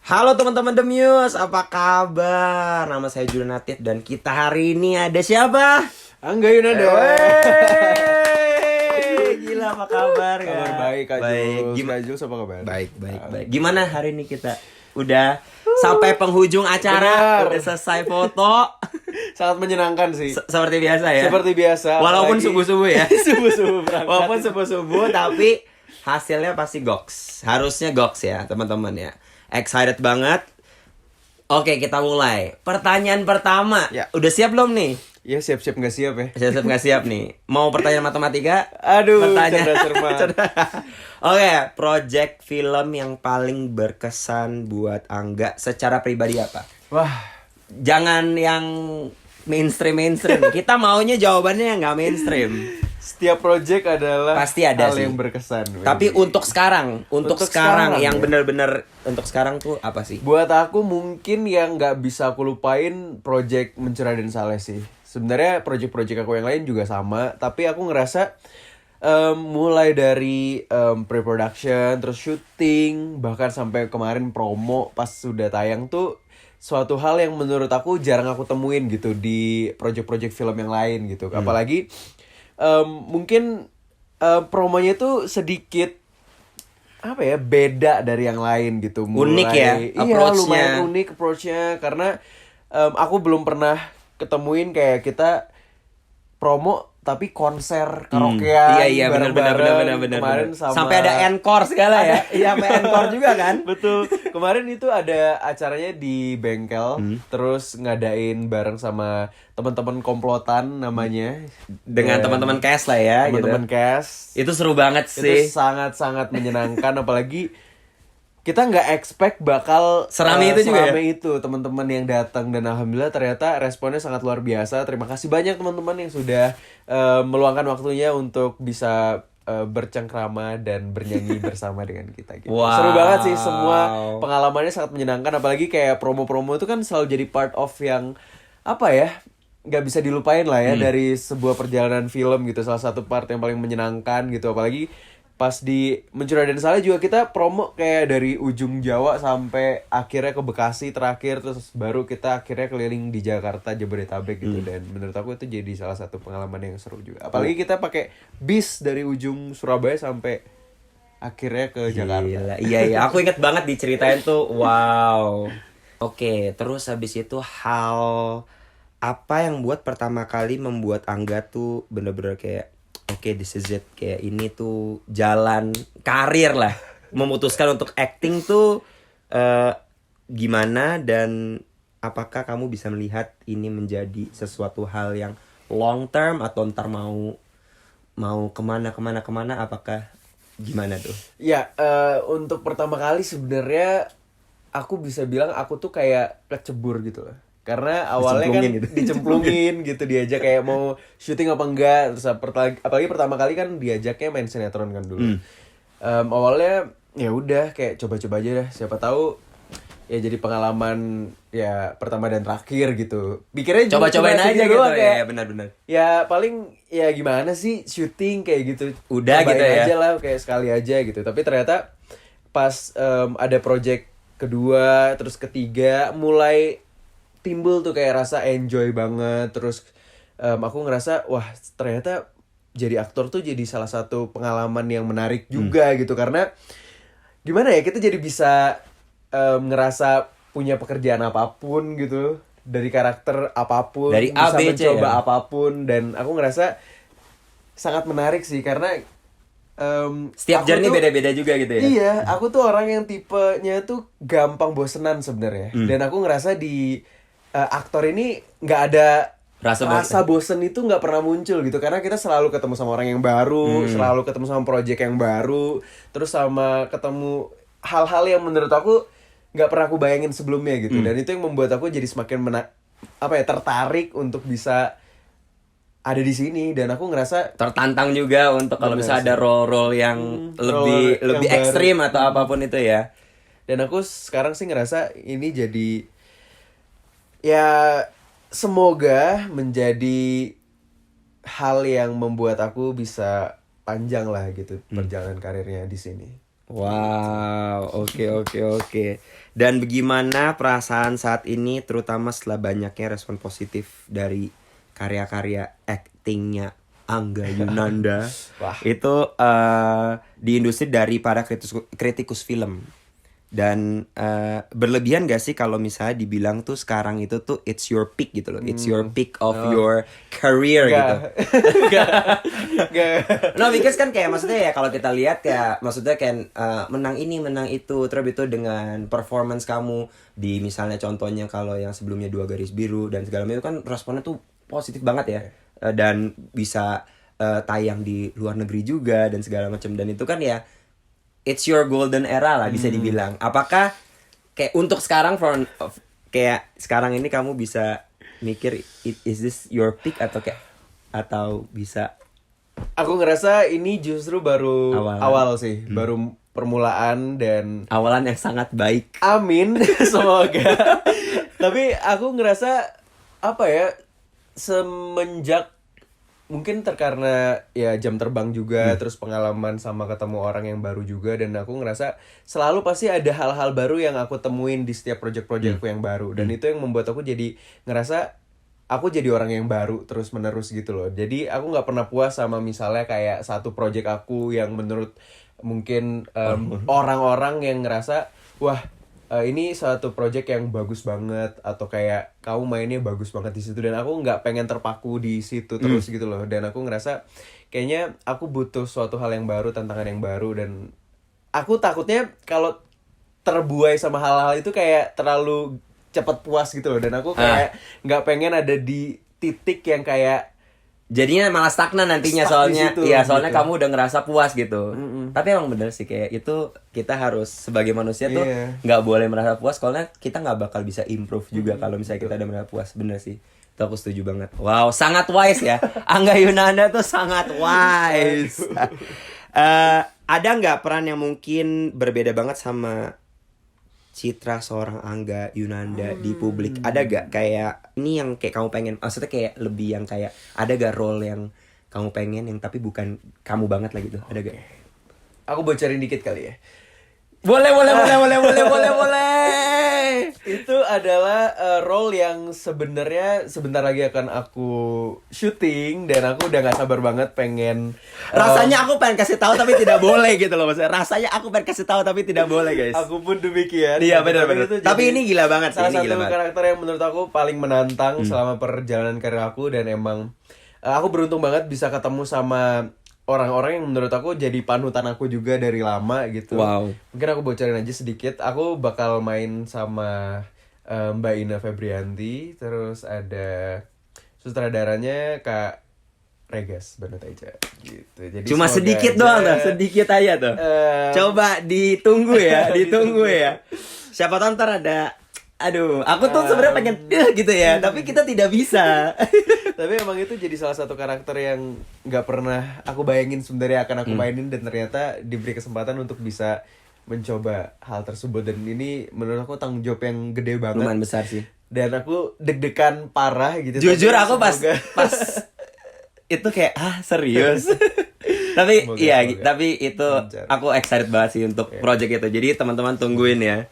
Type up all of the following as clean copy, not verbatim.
Halo teman-teman The Muse, apa kabar? Nama saya Julian Natif dan kita hari ini ada siapa? Angga Yunanda. Gila, apa kabar? Kabar baik, Kak Baik. Jules. Gimana? Kak Jules apa kabar? Baik. Gimana hari ini kita? Udah sampai penghujung acara, Benar. udah selesai foto. Sangat menyenangkan sih. Seperti biasa ya. Seperti biasa. Walaupun apalagi- subuh-subuh ya. Subuh-subuh berangkat. Walaupun subuh-subuh tapi hasilnya pasti goks. Harusnya goks ya, teman-teman ya. Excited banget. Oke, kita mulai. Pertanyaan pertama. Ya. Udah siap belum nih? Ya siap-siap nggak siap ya. Siap nggak siap nih? Mau pertanyaan matematika? Aduh, Pertanyaan. cerdas. Oke, project film yang paling berkesan buat Angga secara pribadi apa? Wah, Jangan yang mainstream. Kita maunya jawabannya yang nggak mainstream. setiap project adalah Pasti ada hal sih. yang berkesan. Tapi Wih. untuk sekarang Untuk yang sekarang, ya? bener-bener untuk sekarang tuh apa sih? Buat aku mungkin yang nggak bisa aku lupain project Mencuri Raden Saleh sih. Sebenarnya project-project aku yang lain juga sama, tapi aku ngerasa mulai dari pre-production, terus syuting, bahkan sampai kemarin promo pas sudah tayang tuh suatu hal yang menurut aku jarang aku temuin gitu di project-project film yang lain gitu. Apalagi mungkin promonya tuh sedikit apa ya, beda dari yang lain gitu. Unik ya, Iya, approach-nya. lumayan unik approach-nya karena aku belum pernah ketemuin kayak kita promo tapi konser karaokean Iya benar bareng-bareng. Kemarin sama sampai ada encore segala ya. Iya, sampai encore juga kan? Betul. Kemarin itu ada acaranya di bengkel, terus ngadain bareng sama teman-teman komplotan namanya. Dengan Dan teman-teman cast lah ya teman-teman gitu. cast. Itu seru banget sih. Itu sangat-sangat menyenangkan apalagi kita nggak expect bakal Serame itu juga ya? serame itu teman-teman yang datang, dan alhamdulillah ternyata responnya sangat luar biasa. Terima kasih banyak teman-teman yang sudah meluangkan waktunya untuk bisa bercengkrama dan bernyanyi bersama dengan kita gitu. Wow. Seru banget sih, semua pengalamannya sangat menyenangkan, apalagi kayak promo-promo itu kan selalu jadi part of yang apa ya, nggak bisa dilupain lah ya dari sebuah perjalanan film gitu. Salah satu part yang paling menyenangkan gitu, apalagi pas di Mencuri Raden Saleh juga kita promo kayak dari ujung Jawa sampai akhirnya ke Bekasi terakhir, terus baru kita akhirnya keliling di Jakarta, Jabodetabek gitu. Dan menurut aku itu jadi salah satu pengalaman yang seru juga, apalagi kita pakai bis dari ujung Surabaya sampai akhirnya ke Jakarta. Gila. Iya, aku inget banget diceritain tuh. Wow. Oke, terus habis itu hal apa yang buat pertama kali membuat Angga tuh bener-bener kayak oke, this is it, kayak ini tuh jalan karir lah. Memutuskan untuk acting tuh gimana, dan apakah kamu bisa melihat ini menjadi sesuatu hal yang long term atau ntar mau kemana, apakah gimana tuh? Ya, untuk pertama kali sebenarnya aku bisa bilang aku tuh kayak kecebur gitu loh. Karena awalnya kan Dicemplungin gitu. dicemplungin gitu, diajak kayak mau syuting apa enggak. Terus apalagi pertama kali kan diajaknya main sinetron kan dulu. Awalnya ya udah kayak coba-coba aja dah, siapa tahu ya jadi pengalaman ya pertama dan terakhir gitu. Pikirnya cuma Coba-cobain aja gitu doang, kayak, ya, benar-benar. ya paling ya gimana sih syuting kayak gitu, Udah cobain gitu ya. aja lah kayak sekali aja gitu. Tapi ternyata pas ada project kedua terus ketiga mulai timbul tuh kayak rasa enjoy banget. Terus aku ngerasa wah ternyata jadi aktor tuh jadi salah satu pengalaman yang menarik juga gitu, karena gimana ya, kita jadi bisa ngerasa punya pekerjaan apapun gitu, dari karakter apapun, Dari A, bisa B, C, mencoba ya? apapun. Dan aku ngerasa sangat menarik sih karena Setiap aku journey tuh- beda-beda juga gitu ya. Iya, aku tuh orang yang tipenya tuh gampang bosenan sebenarnya. Dan aku ngerasa di aktor ini nggak ada Rasa bosen itu nggak pernah muncul gitu, karena kita selalu ketemu sama orang yang baru, selalu ketemu sama project yang baru, terus sama ketemu hal-hal yang menurut aku nggak pernah aku bayangin sebelumnya gitu. Dan itu yang membuat aku jadi semakin tertarik untuk bisa ada di sini. Dan aku ngerasa Tertantang juga untuk kalau Bener misalnya ada role-role yang role lebih yang ekstrim baru. atau apapun itu ya. Dan aku sekarang sih ngerasa ini jadi ya semoga menjadi hal yang membuat aku bisa panjang lah gitu perjalanan karirnya di sini. Wow, oke. Dan bagaimana perasaan saat ini terutama setelah banyaknya respon positif dari karya-karya aktingnya Angga Yunanda Wah. itu di industri dari para kritikus film. Dan berlebihan gak sih kalau misalnya dibilang tuh sekarang itu tuh it's your peak gitu loh. It's your peak of your career gitu. Enggak. No, because kan kayak maksudnya ya kalau kita lihat ya maksudnya kayak menang ini menang itu terus itu dengan performance kamu di misalnya contohnya kalau yang sebelumnya 2 garis biru dan segala macam itu kan responnya tuh positif banget ya. Dan bisa tayang di luar negeri juga dan segala macam dan itu kan ya it's your golden era lah bisa dibilang. Apakah kayak untuk sekarang kayak sekarang ini kamu bisa mikir is this your peak atau kayak atau bisa Aku ngerasa ini justru baru Awalan. awal sih, baru permulaan dan awalan yang sangat baik. amin semoga. Tapi aku ngerasa apa ya, semenjak mungkin karena ya jam terbang juga, terus pengalaman sama ketemu orang yang baru juga, dan aku ngerasa selalu pasti ada hal-hal baru yang aku temuin di setiap project-projectku yang baru, dan itu yang membuat aku jadi ngerasa aku jadi orang yang baru terus menerus gitu loh. Jadi aku nggak pernah puas sama misalnya kayak satu project aku yang menurut mungkin orang-orang yang ngerasa wah ini suatu project yang bagus banget atau kayak kamu mainnya bagus banget di situ, dan aku nggak pengen terpaku di situ terus gitu loh. Dan aku ngerasa kayaknya aku butuh suatu hal yang baru, tantangan yang baru, dan aku takutnya kalau terbuai sama hal-hal itu kayak terlalu cepat puas gitu loh, dan aku kayak nggak pengen ada di titik yang kayak Jadinya malah stagnan nantinya Stuck di soalnya situ, iya soalnya gitu. kamu udah ngerasa puas gitu. Tapi emang bener sih kayak itu kita harus sebagai manusia tuh Iya. nggak boleh merasa puas karena kita nggak bakal bisa improve juga kalau misalnya kita udah merasa puas. Bener sih. Itu aku setuju banget. Wow, sangat wise ya. Angga Yunanda tuh sangat wise. Ada nggak peran yang mungkin berbeda banget sama citra seorang Angga Yunanda di publik? Ada gak kayak ini yang kayak kamu pengen, maksudnya kayak lebih yang kayak ada gak role yang kamu pengen yang tapi bukan kamu banget lah gitu? Ada gak? aku bocorin dikit kali ya. Boleh. Itu adalah role yang sebenarnya sebentar lagi akan aku syuting, dan aku udah nggak sabar banget pengen Rasanya aku pengen kasih tahu tapi tidak boleh gitu loh maksudnya. Rasanya aku pengen kasih tahu tapi tidak boleh guys. aku pun demikian. Iya, benar. Itu Tapi jadi ini gila banget sih, salah ini satu gila banget. karakter yang menurut aku paling menantang selama perjalanan karir aku, dan emang aku beruntung banget bisa ketemu sama orang-orang yang menurut aku jadi panutan aku juga dari lama gitu. Wow. Mungkin aku bocorin aja sedikit. Aku bakal main sama Mbak Ina Febrianti, terus ada sutradaranya Kak Regas Banutaija gitu. Jadi Cuma semoga sedikit aja, doang tuh, sedikit aja tuh. Coba ditunggu ya, ditunggu ya. Siapa tahu ntar ada. Aduh, aku tuh sebenarnya pengen gitu ya, tapi kita tidak bisa. Tapi emang itu jadi salah satu karakter yang nggak pernah aku bayangin sebenarnya akan aku mainin, dan ternyata diberi kesempatan untuk bisa mencoba hal tersebut, dan ini menurut aku tanggung jawab yang gede banget. Lumayan besar sih. Dan aku deg-degan parah gitu. Jujur Tapi aku semoga- pas itu kayak serius. Tapi Semoga, iya, semoga. tapi itu Lancar. aku excited banget sih untuk project itu. Jadi teman-teman tungguin ya.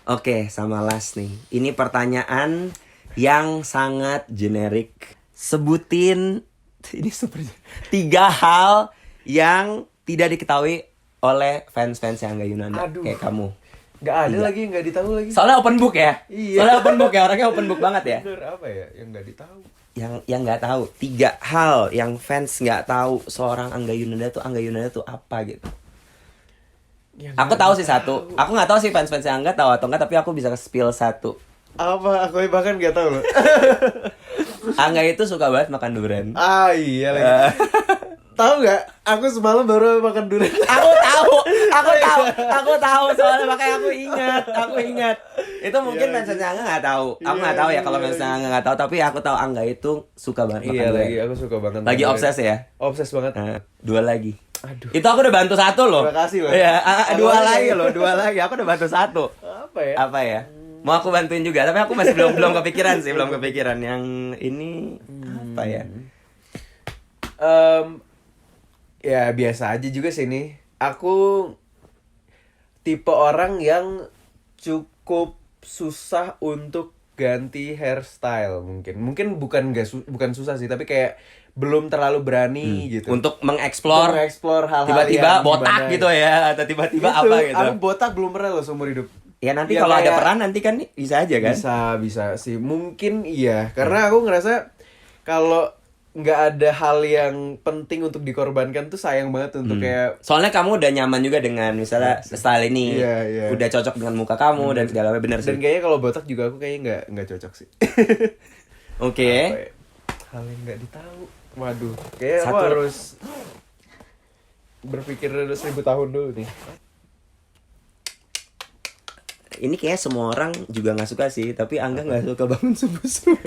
Oke, sama last nih. Ini pertanyaan yang sangat generik. Sebutin ini super 3 hal yang tidak diketahui oleh fans-fans yang Angga Yunanda Aduh. kayak kamu. nggak ada lagi yang nggak ditahu lagi. Soalnya open book ya. Iya. Soalnya open book ya, orangnya open book banget ya. Bener, apa ya yang nggak ditahu? Yang nggak tahu 3 hal yang fans nggak tahu seorang Angga Yunanda tuh apa gitu. Yang Aku nggak tahu sih ditahu. satu. Aku nggak tahu sih fans Angga tahu atau enggak, tapi aku bisa spill satu. Apa? Aku bahkan nggak tahu loh. Angga itu suka banget makan durian. Ah iya lagi. Tahu nggak? Aku semalam baru makan durian. Aku tahu soalnya makanya aku ingat. Itu mungkin Iya, fans Angga nggak tahu. Aku nggak Iya, tahu ya kalau iya, fans Angga nggak tahu, tapi aku tahu Angga itu suka banget makan Iya durian. lagi, aku suka banget. Lagi makan obses durian. ya. Obses banget. Nah, 2 lagi. Aduh. Itu aku udah bantu 1 loh. Terima kasih loh. Iya, Apa 2 lagi? lagi loh, 2 lagi. Aku udah bantu 1. Apa ya? Apa ya? Mau aku bantuin juga, tapi aku masih belum kepikiran sih, belum kepikiran. Yang ini apa ya? Ya biasa aja juga sih ini. Aku tipe orang yang cukup susah untuk ganti hairstyle mungkin bukan susah sih, tapi kayak belum terlalu berani gitu Untuk mengeksplor hal-hal tiba-tiba yang botak gimana gitu ya, atau tiba-tiba Gitu, apa gitu. aku botak belum pernah loh seumur hidup. Ya nanti Ya, kalau ada kayak- peran nanti kan bisa aja kan. bisa sih mungkin iya, karena aku ngerasa kalau nggak ada hal yang penting untuk dikorbankan tuh sayang banget untuk kayak Soalnya kamu udah nyaman juga dengan misalnya style ini. Iya, iya. Udah cocok dengan muka kamu dan segala macam, bener dan sih. kayaknya kalau botak juga aku kayaknya nggak cocok sih. Oke. Apa ya? Hal yang nggak ditahu, waduh, kayak aku Satu- harus berpikir 1000 tahun dulu nih. Ini kayak semua orang juga nggak suka sih, tapi Angga nggak suka bangun subuh-subuh.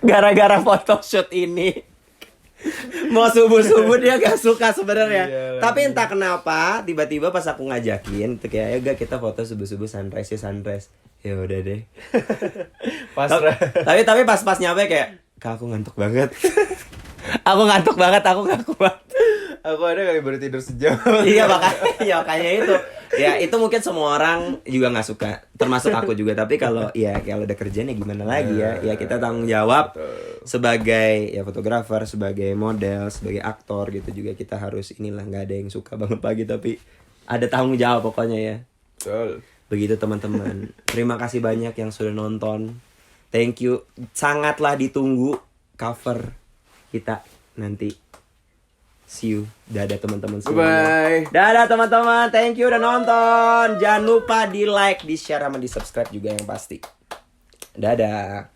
Gara-gara photoshoot ini. Mau subuh-subuh dia gak suka sebenarnya. Iya, Tapi entah kenapa tiba-tiba pas aku ngajakin tuh kayak, "Ayo Ga, kita foto subuh-subuh sunrise ya sunrise." Ya udah deh. Pasrah. tapi pas nyampe kayak, "Kak, aku ngantuk banget." Aku ngantuk banget, aku gak kuat. Aku ada kali baru tidur sejam. Iya makanya itu. Ya itu mungkin semua orang juga nggak suka, termasuk aku juga. Tapi kalau udah kerjaan ya gimana lagi ya? Ya kita tanggung jawab sebagai ya fotografer, sebagai model, sebagai aktor gitu juga kita harus inilah, nggak ada yang suka bangun pagi tapi ada tanggung jawab pokoknya ya. Betul. Begitu teman-teman. Terima kasih banyak yang sudah nonton. Thank you. Sangatlah ditunggu cover kita nanti. See you. Dadah teman-teman semuanya. Bye. Dadah teman-teman. Thank you udah nonton. Jangan lupa di like, di share, sama di subscribe juga yang pasti. Dadah.